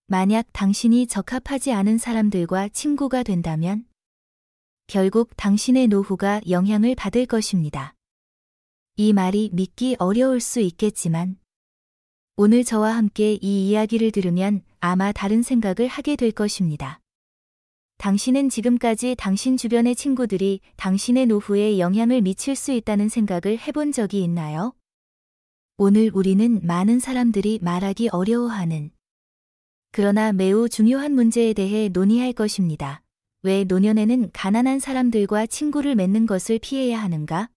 만약 당신이 적합하지 않은 사람들과 친구가 된다면 결국 당신의 노후가 영향을 받을 것입니다. 이 말이 믿기 어려울 수 있겠지만 오늘 저와 함께 이 이야기를 들으면 아마 다른 생각을 하게 될 것입니다. 당신은 지금까지 당신 주변의 친구들이 당신의 노후에 영향을 미칠 수 있다는 생각을 해본 적이 있나요? 오늘 우리는 많은 사람들이 말하기 어려워하는 그러나 매우 중요한 문제에 대해 논의할 것입니다. 왜 노년에는 가난한 사람들과 친구를 맺는 것을 피해야 하는가?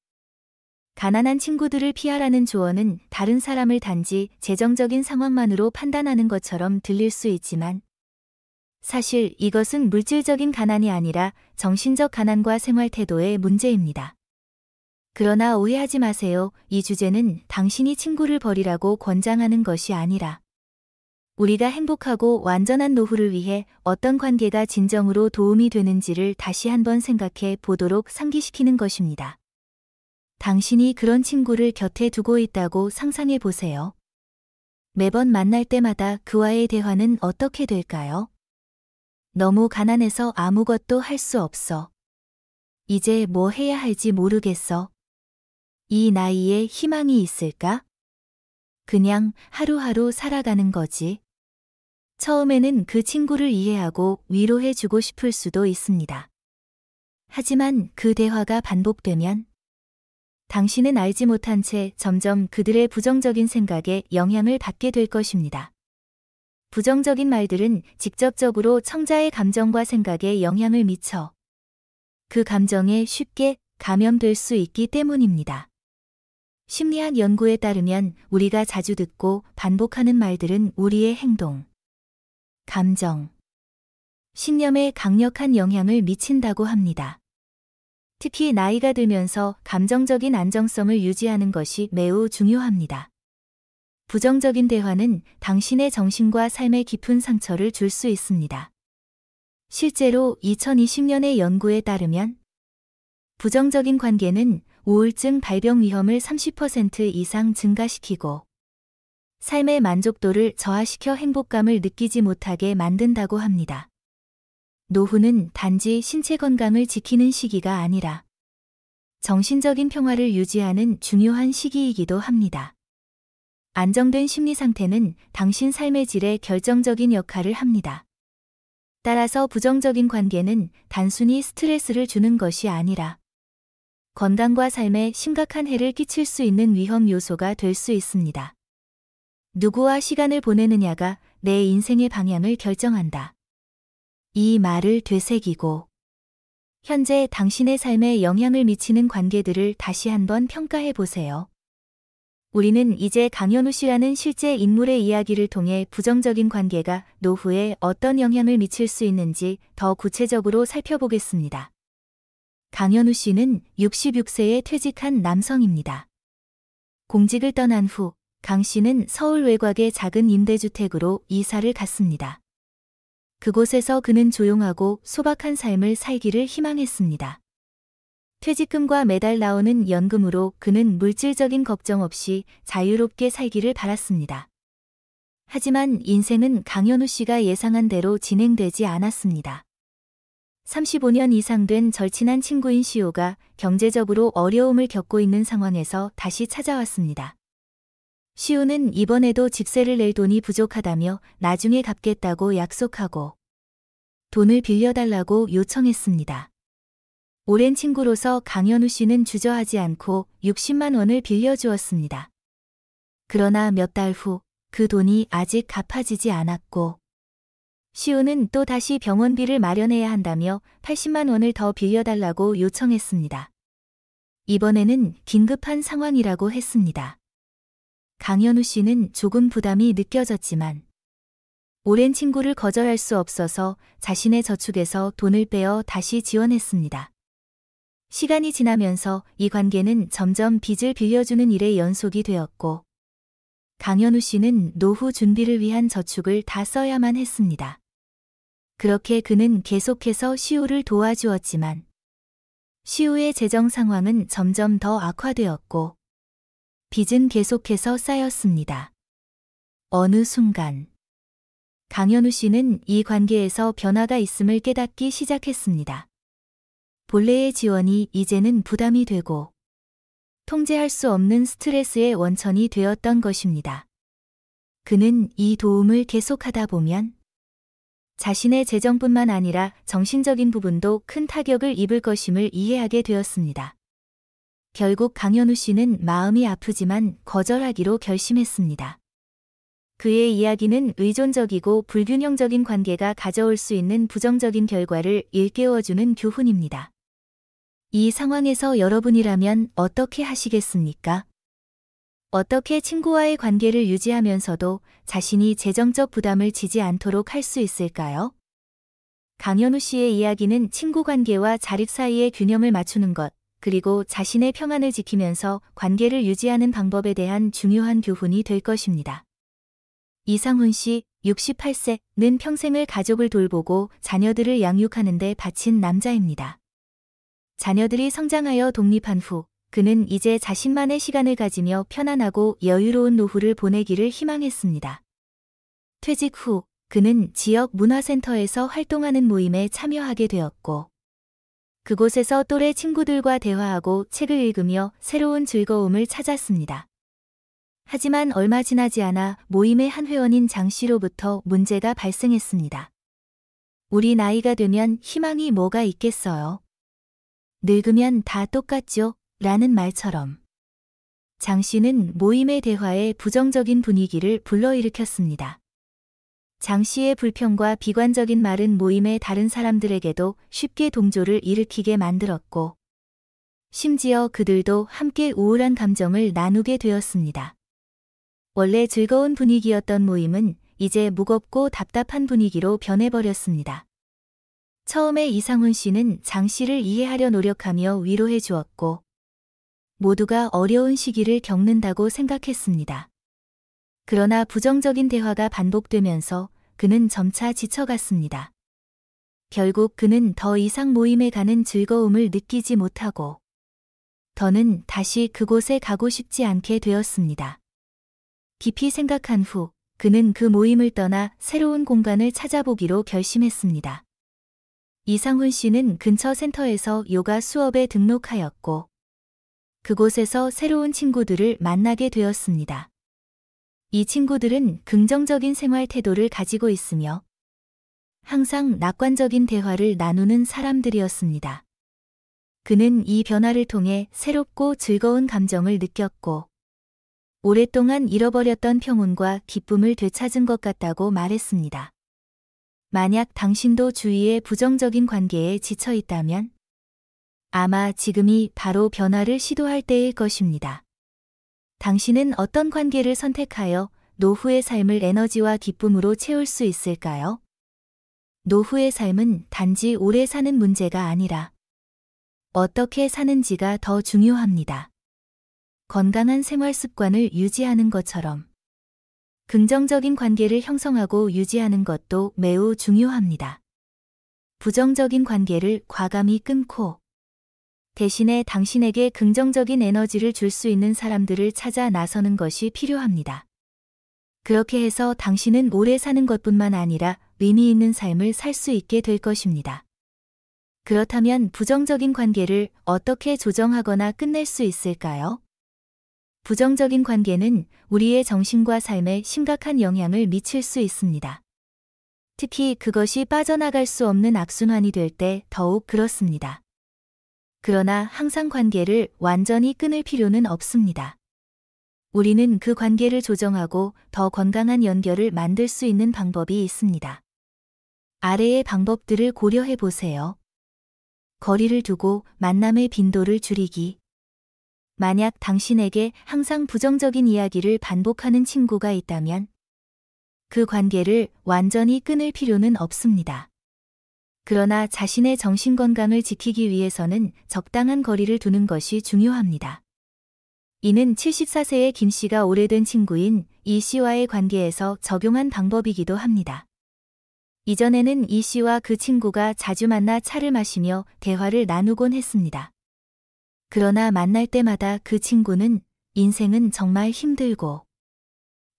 가난한 친구들을 피하라는 조언은 다른 사람을 단지 재정적인 상황만으로 판단하는 것처럼 들릴 수 있지만 사실 이것은 물질적인 가난이 아니라 정신적 가난과 생활 태도의 문제입니다. 그러나 오해하지 마세요. 이 주제는 당신이 친구를 버리라고 권장하는 것이 아니라 우리가 행복하고 완전한 노후를 위해 어떤 관계가 진정으로 도움이 되는지를 다시 한번 생각해 보도록 상기시키는 것입니다. 당신이 그런 친구를 곁에 두고 있다고 상상해 보세요. 매번 만날 때마다 그와의 대화는 어떻게 될까요? 너무 가난해서 아무것도 할 수 없어. 이제 뭐 해야 할지 모르겠어. 이 나이에 희망이 있을까? 그냥 하루하루 살아가는 거지. 처음에는 그 친구를 이해하고 위로해 주고 싶을 수도 있습니다. 하지만 그 대화가 반복되면 당신은 알지 못한 채 점점 그들의 부정적인 생각에 영향을 받게 될 것입니다. 부정적인 말들은 직접적으로 청자의 감정과 생각에 영향을 미쳐 그 감정에 쉽게 감염될 수 있기 때문입니다. 심리학 연구에 따르면 우리가 자주 듣고 반복하는 말들은 우리의 행동, 감정, 신념에 강력한 영향을 미친다고 합니다. 특히 나이가 들면서 감정적인 안정성을 유지하는 것이 매우 중요합니다. 부정적인 대화는 당신의 정신과 삶에 깊은 상처를 줄 수 있습니다. 실제로 2020년의 연구에 따르면 부정적인 관계는 우울증 발병 위험을 30% 이상 증가시키고 삶의 만족도를 저하시켜 행복감을 느끼지 못하게 만든다고 합니다. 노후는 단지 신체 건강을 지키는 시기가 아니라 정신적인 평화를 유지하는 중요한 시기이기도 합니다. 안정된 심리 상태는 당신 삶의 질에 결정적인 역할을 합니다. 따라서 부정적인 관계는 단순히 스트레스를 주는 것이 아니라 건강과 삶에 심각한 해를 끼칠 수 있는 위험 요소가 될 수 있습니다. 누구와 시간을 보내느냐가 내 인생의 방향을 결정한다. 이 말을 되새기고 현재 당신의 삶에 영향을 미치는 관계들을 다시 한번 평가해 보세요. 우리는 이제 강현우 씨라는 실제 인물의 이야기를 통해 부정적인 관계가 노후에 어떤 영향을 미칠 수 있는지 더 구체적으로 살펴보겠습니다. 강현우 씨는 66세에 퇴직한 남성입니다. 공직을 떠난 후 강 씨는 서울 외곽의 작은 임대주택으로 이사를 갔습니다. 그곳에서 그는 조용하고 소박한 삶을 살기를 희망했습니다. 퇴직금과 매달 나오는 연금으로 그는 물질적인 걱정 없이 자유롭게 살기를 바랐습니다. 하지만 인생은 강현우 씨가 예상한 대로 진행되지 않았습니다. 35년 이상 된 절친한 친구인 시호가 경제적으로 어려움을 겪고 있는 상황에서 다시 찾아왔습니다. 시호는 이번에도 집세를 낼 돈이 부족하다며 나중에 갚겠다고 약속하고 돈을 빌려달라고 요청했습니다. 오랜 친구로서 강현우 씨는 주저하지 않고 60만 원을 빌려주었습니다. 그러나 몇 달 후 그 돈이 아직 갚아지지 않았고 시호는 또 다시 병원비를 마련해야 한다며 80만 원을 더 빌려달라고 요청했습니다. 이번에는 긴급한 상황이라고 했습니다. 강현우 씨는 조금 부담이 느껴졌지만 오랜 친구를 거절할 수 없어서 자신의 저축에서 돈을 빼어 다시 지원했습니다. 시간이 지나면서 이 관계는 점점 빚을 빌려주는 일의 연속이 되었고 강현우 씨는 노후 준비를 위한 저축을 다 써야만 했습니다. 그렇게 그는 계속해서 시호를 도와주었지만 시호의 재정 상황은 점점 더 악화되었고 빚은 계속해서 쌓였습니다. 어느 순간 강현우 씨는 이 관계에서 변화가 있음을 깨닫기 시작했습니다. 본래의 지원이 이제는 부담이 되고 통제할 수 없는 스트레스의 원천이 되었던 것입니다. 그는 이 도움을 계속하다 보면 자신의 재정뿐만 아니라 정신적인 부분도 큰 타격을 입을 것임을 이해하게 되었습니다. 결국 강현우 씨는 마음이 아프지만 거절하기로 결심했습니다. 그의 이야기는 의존적이고 불균형적인 관계가 가져올 수 있는 부정적인 결과를 일깨워주는 교훈입니다. 이 상황에서 여러분이라면 어떻게 하시겠습니까? 어떻게 친구와의 관계를 유지하면서도 자신이 재정적 부담을 지지 않도록 할 수 있을까요? 강현우 씨의 이야기는 친구 관계와 자립 사이의 균형을 맞추는 것, 그리고 자신의 평안을 지키면서 관계를 유지하는 방법에 대한 중요한 교훈이 될 것입니다. 이상훈 씨, 68세는 평생을 가족을 돌보고 자녀들을 양육하는 데 바친 남자입니다. 자녀들이 성장하여 독립한 후 그는 이제 자신만의 시간을 가지며 편안하고 여유로운 노후를 보내기를 희망했습니다. 퇴직 후 그는 지역 문화센터에서 활동하는 모임에 참여하게 되었고 그곳에서 또래 친구들과 대화하고 책을 읽으며 새로운 즐거움을 찾았습니다. 하지만 얼마 지나지 않아 모임의 한 회원인 장 씨로부터 문제가 발생했습니다. 우리 나이가 되면 희망이 뭐가 있겠어요? 늙으면 다 똑같죠? 라는 말처럼. 장 씨는 모임의 대화에 부정적인 분위기를 불러일으켰습니다. 장 씨의 불평과 비관적인 말은 모임의 다른 사람들에게도 쉽게 동조를 일으키게 만들었고, 심지어 그들도 함께 우울한 감정을 나누게 되었습니다. 원래 즐거운 분위기였던 모임은 이제 무겁고 답답한 분위기로 변해버렸습니다. 처음에 이상훈 씨는 장 씨를 이해하려 노력하며 위로해 주었고, 모두가 어려운 시기를 겪는다고 생각했습니다. 그러나 부정적인 대화가 반복되면서 그는 점차 지쳐갔습니다. 결국 그는 더 이상 모임에 가는 즐거움을 느끼지 못하고, 더는 다시 그곳에 가고 싶지 않게 되었습니다. 깊이 생각한 후 그는 그 모임을 떠나 새로운 공간을 찾아보기로 결심했습니다. 이상훈 씨는 근처 센터에서 요가 수업에 등록하였고 그곳에서 새로운 친구들을 만나게 되었습니다. 이 친구들은 긍정적인 생활 태도를 가지고 있으며 항상 낙관적인 대화를 나누는 사람들이었습니다. 그는 이 변화를 통해 새롭고 즐거운 감정을 느꼈고 오랫동안 잃어버렸던 평온과 기쁨을 되찾은 것 같다고 말했습니다. 만약 당신도 주위의 부정적인 관계에 지쳐 있다면 아마 지금이 바로 변화를 시도할 때일 것입니다. 당신은 어떤 관계를 선택하여 노후의 삶을 에너지와 기쁨으로 채울 수 있을까요? 노후의 삶은 단지 오래 사는 문제가 아니라 어떻게 사는지가 더 중요합니다. 건강한 생활 습관을 유지하는 것처럼 긍정적인 관계를 형성하고 유지하는 것도 매우 중요합니다. 부정적인 관계를 과감히 끊고 대신에 당신에게 긍정적인 에너지를 줄 수 있는 사람들을 찾아 나서는 것이 필요합니다. 그렇게 해서 당신은 오래 사는 것뿐만 아니라 의미 있는 삶을 살 수 있게 될 것입니다. 그렇다면 부정적인 관계를 어떻게 조정하거나 끝낼 수 있을까요? 부정적인 관계는 우리의 정신과 삶에 심각한 영향을 미칠 수 있습니다. 특히 그것이 빠져나갈 수 없는 악순환이 될 때 더욱 그렇습니다. 그러나 항상 관계를 완전히 끊을 필요는 없습니다. 우리는 그 관계를 조정하고 더 건강한 연결을 만들 수 있는 방법이 있습니다. 아래의 방법들을 고려해 보세요. 거리를 두고 만남의 빈도를 줄이기. 만약 당신에게 항상 부정적인 이야기를 반복하는 친구가 있다면 그 관계를 완전히 끊을 필요는 없습니다. 그러나 자신의 정신건강을 지키기 위해서는 적당한 거리를 두는 것이 중요합니다. 이는 74세의 김 씨가 오래된 친구인 이 씨와의 관계에서 적용한 방법이기도 합니다. 이전에는 이 씨와 그 친구가 자주 만나 차를 마시며 대화를 나누곤 했습니다. 그러나 만날 때마다 그 친구는 인생은 정말 힘들고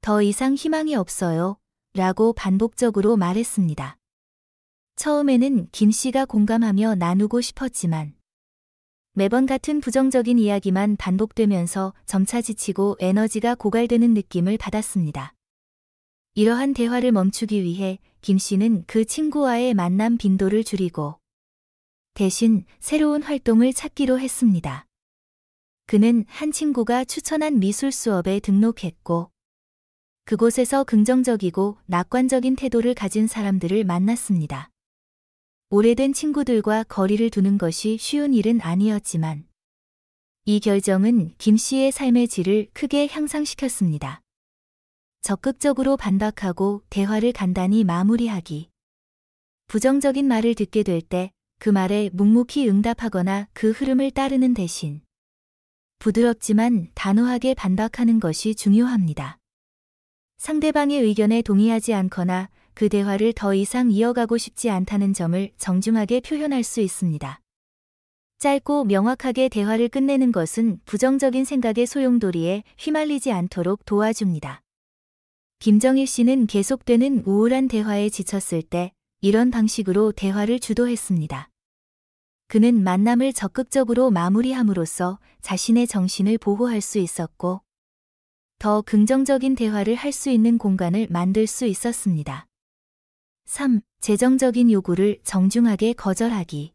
더 이상 희망이 없어요 라고 반복적으로 말했습니다. 처음에는 김 씨가 공감하며 나누고 싶었지만 매번 같은 부정적인 이야기만 반복되면서 점차 지치고 에너지가 고갈되는 느낌을 받았습니다. 이러한 대화를 멈추기 위해 김 씨는 그 친구와의 만남 빈도를 줄이고 대신 새로운 활동을 찾기로 했습니다. 그는 한 친구가 추천한 미술 수업에 등록했고 그곳에서 긍정적이고 낙관적인 태도를 가진 사람들을 만났습니다. 오래된 친구들과 거리를 두는 것이 쉬운 일은 아니었지만 이 결정은 김 씨의 삶의 질을 크게 향상시켰습니다. 적극적으로 반박하고 대화를 간단히 마무리하기. 부정적인 말을 듣게 될 때 그 말에 묵묵히 응답하거나 그 흐름을 따르는 대신 부드럽지만 단호하게 반박하는 것이 중요합니다. 상대방의 의견에 동의하지 않거나 그 대화를 더 이상 이어가고 싶지 않다는 점을 정중하게 표현할 수 있습니다. 짧고 명확하게 대화를 끝내는 것은 부정적인 생각의 소용돌이에 휘말리지 않도록 도와줍니다. 김정일 씨는 계속되는 우울한 대화에 지쳤을 때 이런 방식으로 대화를 주도했습니다. 그는 만남을 적극적으로 마무리함으로써 자신의 정신을 보호할 수 있었고 더 긍정적인 대화를 할 수 있는 공간을 만들 수 있었습니다. 3. 재정적인 요구를 정중하게 거절하기.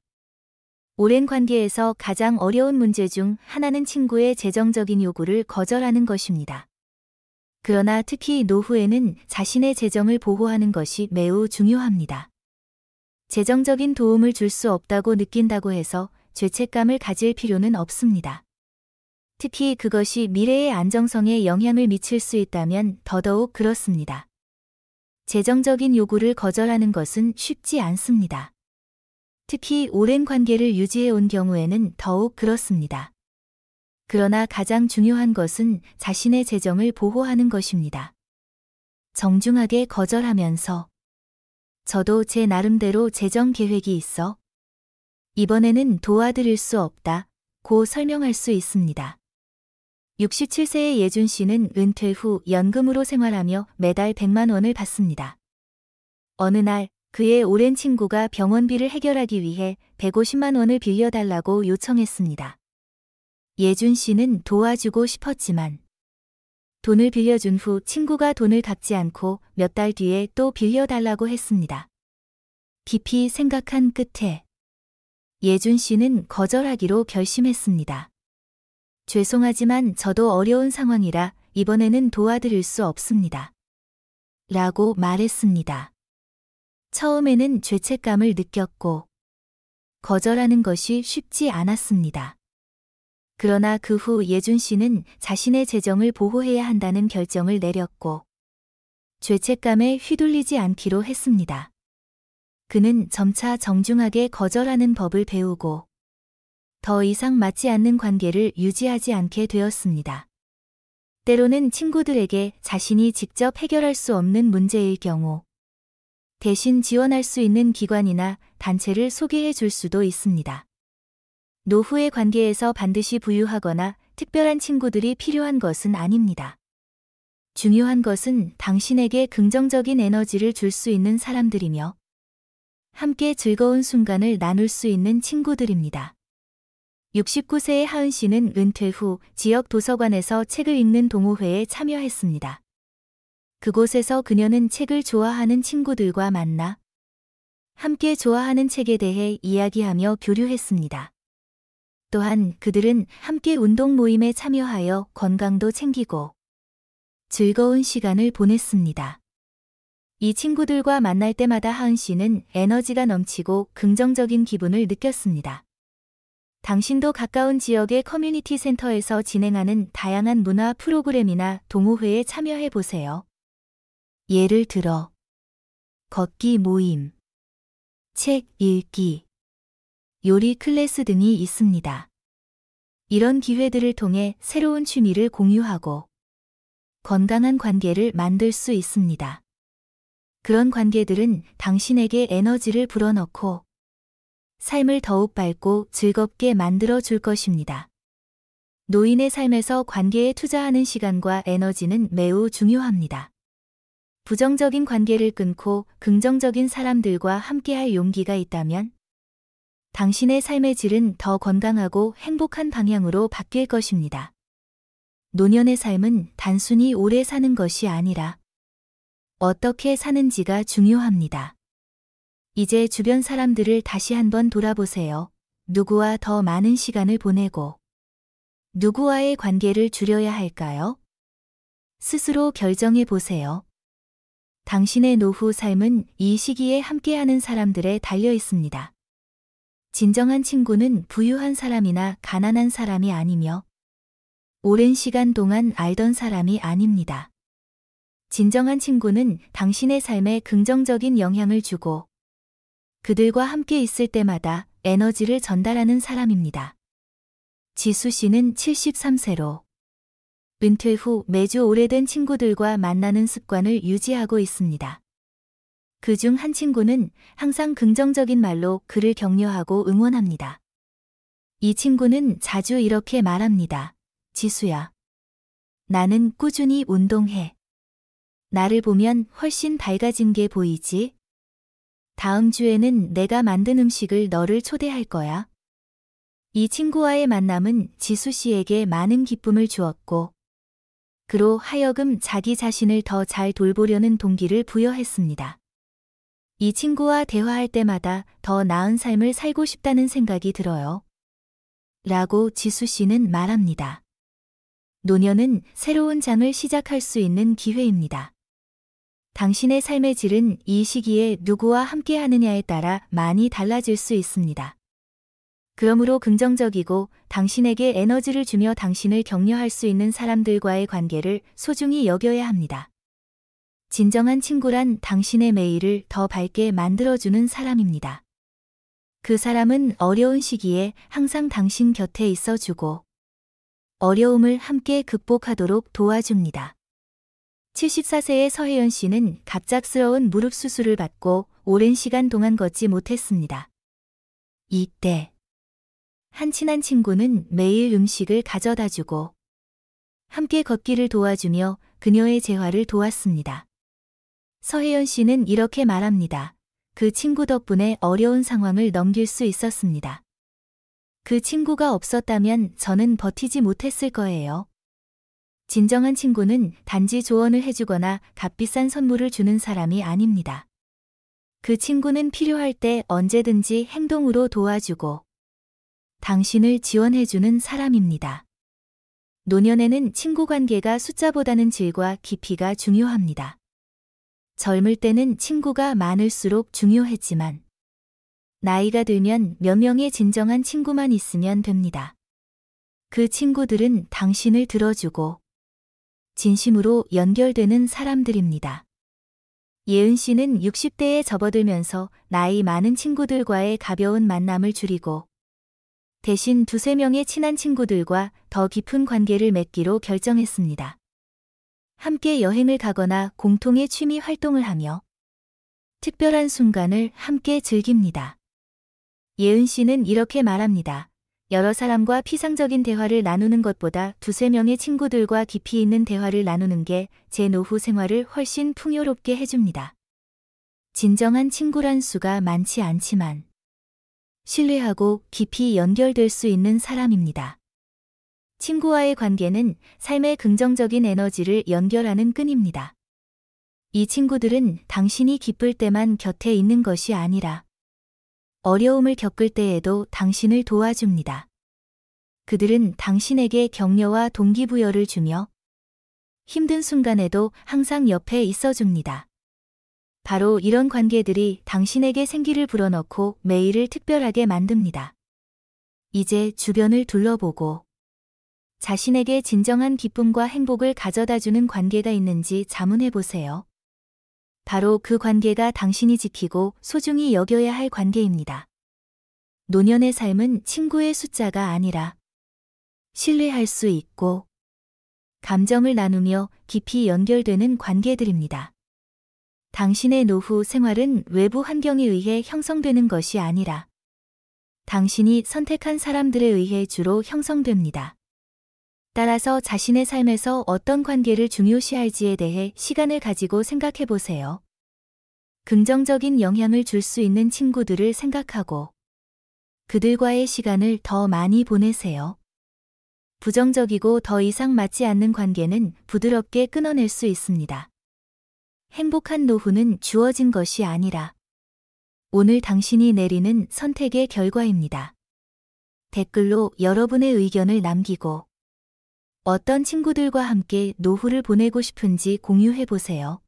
오랜 관계에서 가장 어려운 문제 중 하나는 친구의 재정적인 요구를 거절하는 것입니다. 그러나 특히 노후에는 자신의 재정을 보호하는 것이 매우 중요합니다. 재정적인 도움을 줄 수 없다고 느낀다고 해서 죄책감을 가질 필요는 없습니다. 특히 그것이 미래의 안정성에 영향을 미칠 수 있다면 더더욱 그렇습니다. 재정적인 요구를 거절하는 것은 쉽지 않습니다. 특히 오랜 관계를 유지해 온 경우에는 더욱 그렇습니다. 그러나 가장 중요한 것은 자신의 재정을 보호하는 것입니다. 정중하게 거절하면서 저도 제 나름대로 재정 계획이 있어 이번에는 도와드릴 수 없다 고 설명할 수 있습니다. 67세의 예준 씨는 은퇴 후 연금으로 생활하며 매달 100만 원을 받습니다. 어느 날 그의 오랜 친구가 병원비를 해결하기 위해 150만 원을 빌려달라고 요청했습니다. 예준 씨는 도와주고 싶었지만 돈을 빌려준 후 친구가 돈을 갚지 않고 몇 달 뒤에 또 빌려달라고 했습니다. 깊이 생각한 끝에 예준 씨는 거절하기로 결심했습니다. 죄송하지만 저도 어려운 상황이라 이번에는 도와드릴 수 없습니다. 라고 말했습니다. 처음에는 죄책감을 느꼈고 거절하는 것이 쉽지 않았습니다. 그러나 그 후 예준 씨는 자신의 재정을 보호해야 한다는 결정을 내렸고 죄책감에 휘둘리지 않기로 했습니다. 그는 점차 정중하게 거절하는 법을 배우고 더 이상 맞지 않는 관계를 유지하지 않게 되었습니다. 때로는 친구들에게 자신이 직접 해결할 수 없는 문제일 경우 대신 지원할 수 있는 기관이나 단체를 소개해 줄 수도 있습니다. 노후의 관계에서 반드시 부유하거나 특별한 친구들이 필요한 것은 아닙니다. 중요한 것은 당신에게 긍정적인 에너지를 줄 수 있는 사람들이며 함께 즐거운 순간을 나눌 수 있는 친구들입니다. 69세의 하은 씨는 은퇴 후 지역 도서관에서 책을 읽는 동호회에 참여했습니다. 그곳에서 그녀는 책을 좋아하는 친구들과 만나 함께 좋아하는 책에 대해 이야기하며 교류했습니다. 또한 그들은 함께 운동 모임에 참여하여 건강도 챙기고 즐거운 시간을 보냈습니다. 이 친구들과 만날 때마다 하은 씨는 에너지가 넘치고 긍정적인 기분을 느꼈습니다. 당신도 가까운 지역의 커뮤니티 센터에서 진행하는 다양한 문화 프로그램이나 동호회에 참여해 보세요. 예를 들어 걷기 모임, 책 읽기, 요리 클래스 등이 있습니다. 이런 기회들을 통해 새로운 취미를 공유하고 건강한 관계를 만들 수 있습니다. 그런 관계들은 당신에게 에너지를 불어넣고 삶을 더욱 밝고 즐겁게 만들어 줄 것입니다. 노인의 삶에서 관계에 투자하는 시간과 에너지는 매우 중요합니다. 부정적인 관계를 끊고 긍정적인 사람들과 함께할 용기가 있다면 당신의 삶의 질은 더 건강하고 행복한 방향으로 바뀔 것입니다. 노년의 삶은 단순히 오래 사는 것이 아니라 어떻게 사는지가 중요합니다. 이제 주변 사람들을 다시 한번 돌아보세요. 누구와 더 많은 시간을 보내고 누구와의 관계를 줄여야 할까요? 스스로 결정해 보세요. 당신의 노후 삶은 이 시기에 함께하는 사람들에 달려 있습니다. 진정한 친구는 부유한 사람이나 가난한 사람이 아니며 오랜 시간 동안 알던 사람이 아닙니다. 진정한 친구는 당신의 삶에 긍정적인 영향을 주고 그들과 함께 있을 때마다 에너지를 전달하는 사람입니다. 지수 씨는 73세로 은퇴 후 매주 오래된 친구들과 만나는 습관을 유지하고 있습니다. 그중 한 친구는 항상 긍정적인 말로 그를 격려하고 응원합니다. 이 친구는 자주 이렇게 말합니다. 지수야, 나는 꾸준히 운동해. 나를 보면 훨씬 밝아진 게 보이지? 다음 주에는 내가 만든 음식을 너를 초대할 거야. 이 친구와의 만남은 지수 씨에게 많은 기쁨을 주었고, 그로 하여금 자기 자신을 더 잘 돌보려는 동기를 부여했습니다. 이 친구와 대화할 때마다 더 나은 삶을 살고 싶다는 생각이 들어요. 라고 지수 씨는 말합니다. 노년은 새로운 장을 시작할 수 있는 기회입니다. 당신의 삶의 질은 이 시기에 누구와 함께 하느냐에 따라 많이 달라질 수 있습니다. 그러므로 긍정적이고 당신에게 에너지를 주며 당신을 격려할 수 있는 사람들과의 관계를 소중히 여겨야 합니다. 진정한 친구란 당신의 매일을 더 밝게 만들어주는 사람입니다. 그 사람은 어려운 시기에 항상 당신 곁에 있어주고 어려움을 함께 극복하도록 도와줍니다. 74세의 서혜연 씨는 갑작스러운 무릎 수술을 받고 오랜 시간 동안 걷지 못했습니다. 이때 한 친한 친구는 매일 음식을 가져다주고 함께 걷기를 도와주며 그녀의 재활을 도왔습니다. 서혜연 씨는 이렇게 말합니다. 그 친구 덕분에 어려운 상황을 넘길 수 있었습니다. 그 친구가 없었다면 저는 버티지 못했을 거예요. 진정한 친구는 단지 조언을 해주거나 값비싼 선물을 주는 사람이 아닙니다. 그 친구는 필요할 때 언제든지 행동으로 도와주고 당신을 지원해주는 사람입니다. 노년에는 친구 관계가 숫자보다는 질과 깊이가 중요합니다. 젊을 때는 친구가 많을수록 중요했지만 나이가 들면 몇 명의 진정한 친구만 있으면 됩니다. 그 친구들은 당신을 들어주고 진심으로 연결되는 사람들입니다. 예은 씨는 60대에 접어들면서 나이 많은 친구들과의 가벼운 만남을 줄이고 대신 2~3명의 친한 친구들과 더 깊은 관계를 맺기로 결정했습니다. 함께 여행을 가거나 공통의 취미 활동을 하며 특별한 순간을 함께 즐깁니다. 예은 씨는 이렇게 말합니다. 여러 사람과 피상적인 대화를 나누는 것보다 2~3명의 친구들과 깊이 있는 대화를 나누는 게 제 노후 생활을 훨씬 풍요롭게 해줍니다. 진정한 친구란 수가 많지 않지만 신뢰하고 깊이 연결될 수 있는 사람입니다. 친구와의 관계는 삶의 긍정적인 에너지를 연결하는 끈입니다. 이 친구들은 당신이 기쁠 때만 곁에 있는 것이 아니라 어려움을 겪을 때에도 당신을 도와줍니다. 그들은 당신에게 격려와 동기부여를 주며 힘든 순간에도 항상 옆에 있어줍니다. 바로 이런 관계들이 당신에게 생기를 불어넣고 매일을 특별하게 만듭니다. 이제 주변을 둘러보고 자신에게 진정한 기쁨과 행복을 가져다주는 관계가 있는지 자문해 보세요. 바로 그 관계가 당신이 지키고 소중히 여겨야 할 관계입니다. 노년의 삶은 친구의 숫자가 아니라 신뢰할 수 있고 감정을 나누며 깊이 연결되는 관계들입니다. 당신의 노후 생활은 외부 환경에 의해 형성되는 것이 아니라 당신이 선택한 사람들에 의해 주로 형성됩니다. 따라서 자신의 삶에서 어떤 관계를 중요시할지에 대해 시간을 가지고 생각해 보세요. 긍정적인 영향을 줄 수 있는 친구들을 생각하고 그들과의 시간을 더 많이 보내세요. 부정적이고 더 이상 맞지 않는 관계는 부드럽게 끊어낼 수 있습니다. 행복한 노후는 주어진 것이 아니라 오늘 당신이 내리는 선택의 결과입니다. 댓글로 여러분의 의견을 남기고 어떤 친구들과 함께 노후를 보내고 싶은지 공유해 보세요.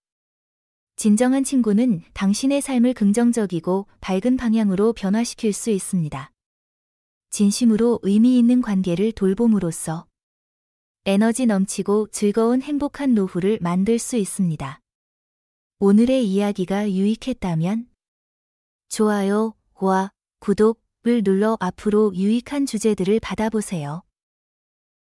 진정한 친구는 당신의 삶을 긍정적이고 밝은 방향으로 변화시킬 수 있습니다. 진심으로 의미 있는 관계를 돌봄으로써 에너지 넘치고 즐거운 행복한 노후를 만들 수 있습니다. 오늘의 이야기가 유익했다면 좋아요와 구독을 눌러 앞으로 유익한 주제들을 받아보세요.